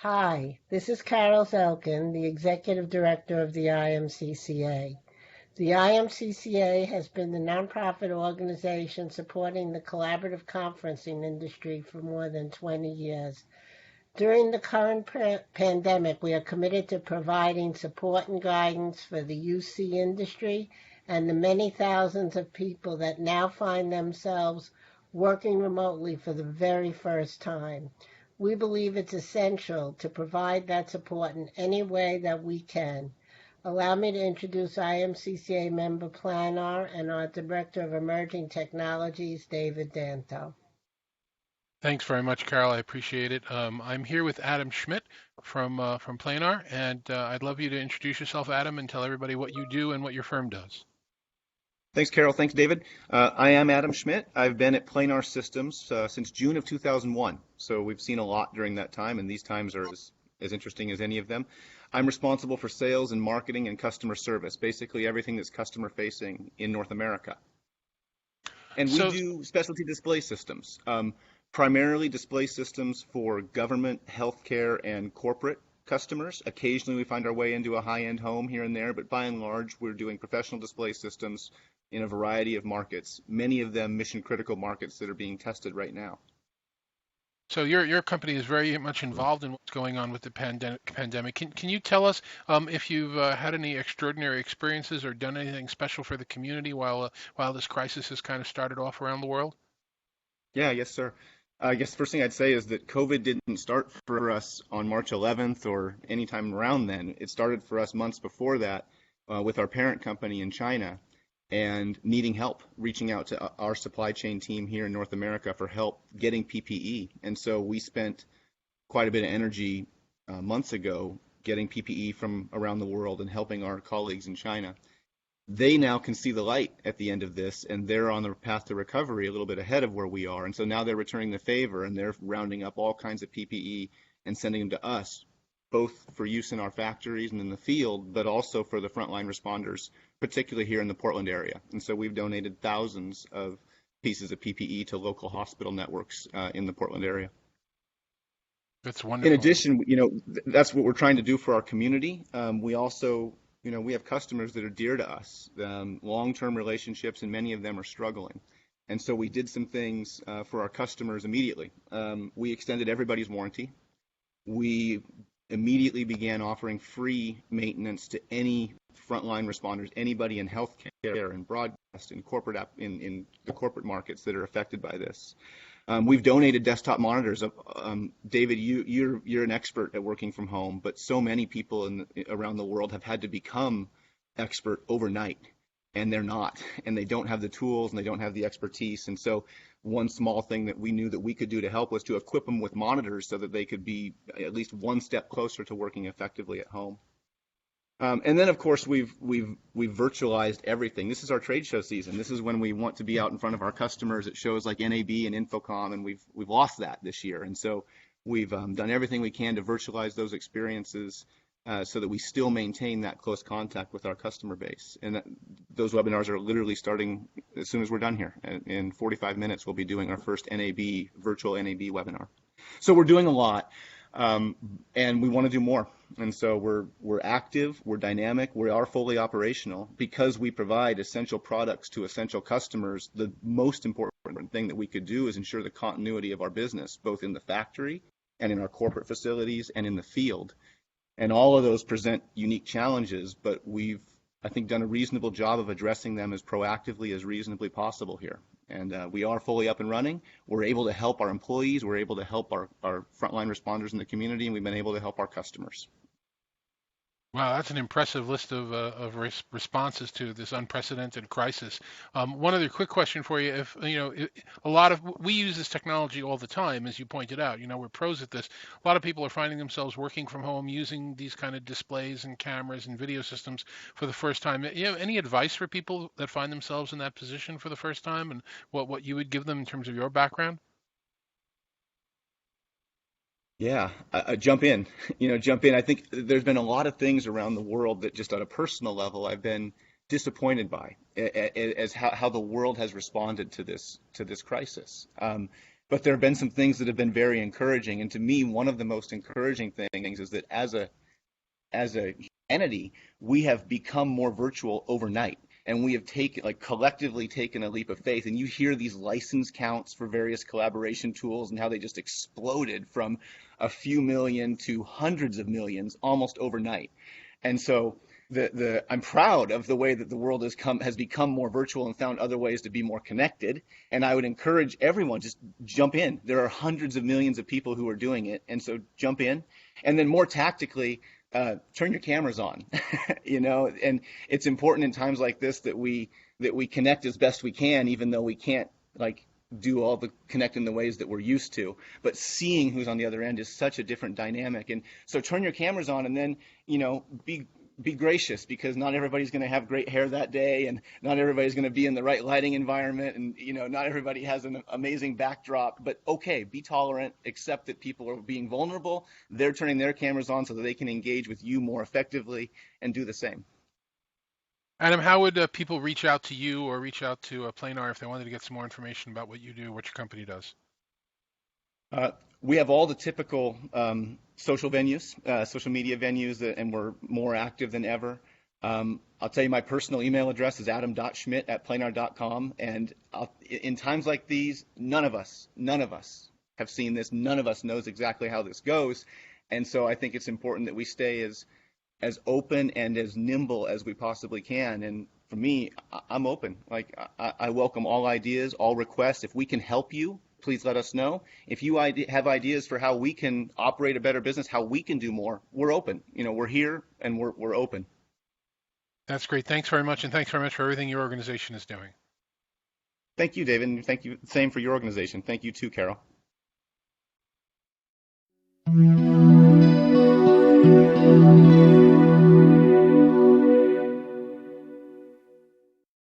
Hi, this is Carol Zelkin, the Executive Director of the IMCCA. The IMCCA has been the nonprofit organization supporting the collaborative conferencing industry for more than 20 years. During the current pandemic, we are committed to providing support and guidance for the UC industry and the many thousands of people that now find themselves working remotely for the very first time. We believe it's essential to provide that support in any way that we can. Allow me to introduce IMCCA member Planar and our Director of Emerging Technologies, David Danto. Thanks very much, Carol. I appreciate it. I'm here with Adam Schmidt from Planar, and I'd love you to introduce yourself, Adam, and tell everybody what you do and what your firm does. Thanks, Carol. Thanks, David. I am Adam Schmidt. I've been at Planar Systems since June of 2001. So we've seen a lot during that time, and these times are as interesting as any of them. I'm responsible for sales and marketing and customer service, basically everything that's customer facing in North America. And we So, do specialty display systems, primarily display systems for government, healthcare, and corporate customers. Occasionally we find our way into a high-end home here and there, but by and large we're doing professional display systems in a variety of markets, many of them mission-critical markets that are being tested right now. so your company is very much involved in what's going on with the pandemic. Can you tell us if you've had any extraordinary experiences or done anything special for the community while this crisis has kind of started off around the world? Yeah, yes, sir. I guess the first thing I'd say is that COVID didn't start for us on March 11th or any time around then. It started for us months before that with our parent company in China and needing help, reaching out to our supply chain team here in North America for help getting PPE. And so we spent quite a bit of energy months ago getting PPE from around the world and helping our colleagues in China. They now can see the light at the end of this, and they're on the path to recovery a little bit ahead of where we are. And so now they're returning the favor, and they're rounding up all kinds of PPE and sending them to us, both for use in our factories and in the field, but also for the frontline responders, particularly here in the Portland area. And so we've donated thousands of pieces of PPE to local hospital networks in the Portland area. That's In wonderful. addition, that's what we're trying to do for our community. We also, we have customers that are dear to us, long-term relationships, and many of them are struggling. And so we did some things for our customers immediately. We extended everybody's warranty. We immediately began offering free maintenance to any frontline responders, anybody in healthcare and broadcast and in the corporate markets that are affected by this. We've donated desktop monitors. David, you're an expert at working from home, but so many people around the world have had to become expert overnight, and they're not, and they don't have the tools and they don't have the expertise. And so one small thing that we knew that we could do to help was to equip them with monitors so that they could be at least one step closer to working effectively at home. And then, of course, we've virtualized everything. This is our trade show season. This is when we want to be out in front of our customers at shows like NAB and Infocom, and we've lost that this year. And so we've done everything we can to virtualize those experiences so that we still maintain that close contact with our customer base. And those webinars are literally starting as soon as we're done here. In 45 minutes, we'll be doing our first virtual NAB webinar. So we're doing a lot. And we want to do more. And so we're active, we're dynamic, we are fully operational because we provide essential products to essential customers. The most important thing that we could do is ensure the continuity of our business, both in the factory and in our corporate facilities and in the field. And all of those present unique challenges, but we've, I think, done a reasonable job of addressing them as proactively as reasonably possible here. And we are fully up and running. We're able to help our employees. We're able to help our frontline responders in the community, and we've been able to help our customers. Wow, that's an impressive list of responses to this unprecedented crisis. One other quick question for you: if we use this technology all the time, as you pointed out, we're pros at this. A lot of people are finding themselves working from home, using these kind of displays and cameras and video systems for the first time. Any advice for people that find themselves in that position for the first time, and what you would give them in terms of your background? Yeah, jump in. Jump in. I think there's been a lot of things around the world that just on a personal level I've been disappointed by as how the world has responded to this crisis. But there have been some things that have been very encouraging. And to me, one of the most encouraging things is that as a humanity, we have become more virtual overnight. And we have collectively taken a leap of faith. And you hear these license counts for various collaboration tools and how they just exploded from a few million to hundreds of millions almost overnight. And so I'm proud of the way that the world has become more virtual and found other ways to be more connected. And I would encourage everyone, just jump in. There are hundreds of millions of people who are doing it. And so jump in. And then more tactically, turn your cameras on, and it's important in times like this that we connect as best we can, even though we can't do all the connect in the ways that we're used to. But seeing who's on the other end is such a different dynamic. And so turn your cameras on, and then, be gracious, because not everybody's going to have great hair that day, and not everybody's going to be in the right lighting environment, and not everybody has an amazing backdrop. But okay, be tolerant, accept that people are being vulnerable. They're turning their cameras on so that they can engage with you more effectively, and do the same. Adam, how would people reach out to you or reach out to Planar if they wanted to get some more information about what you do, what your company does? We have all the typical social venues, social media venues, and we're more active than ever. I'll tell you, my personal email address is adam.schmidt@planar.com. And in times like these, none of us have seen this. None of us knows exactly how this goes. And so I think it's important that we stay as open and as nimble as we possibly can. And for me, I'm open. I welcome all ideas, all requests. If we can help you, please let us know. If you have ideas for how we can operate a better business, how we can do more, we're open. We're here and we're open. That's great. Thanks very much, and thanks very much for everything your organization is doing. Thank you, David, and thank you. Same for your organization. Thank you too, Carol.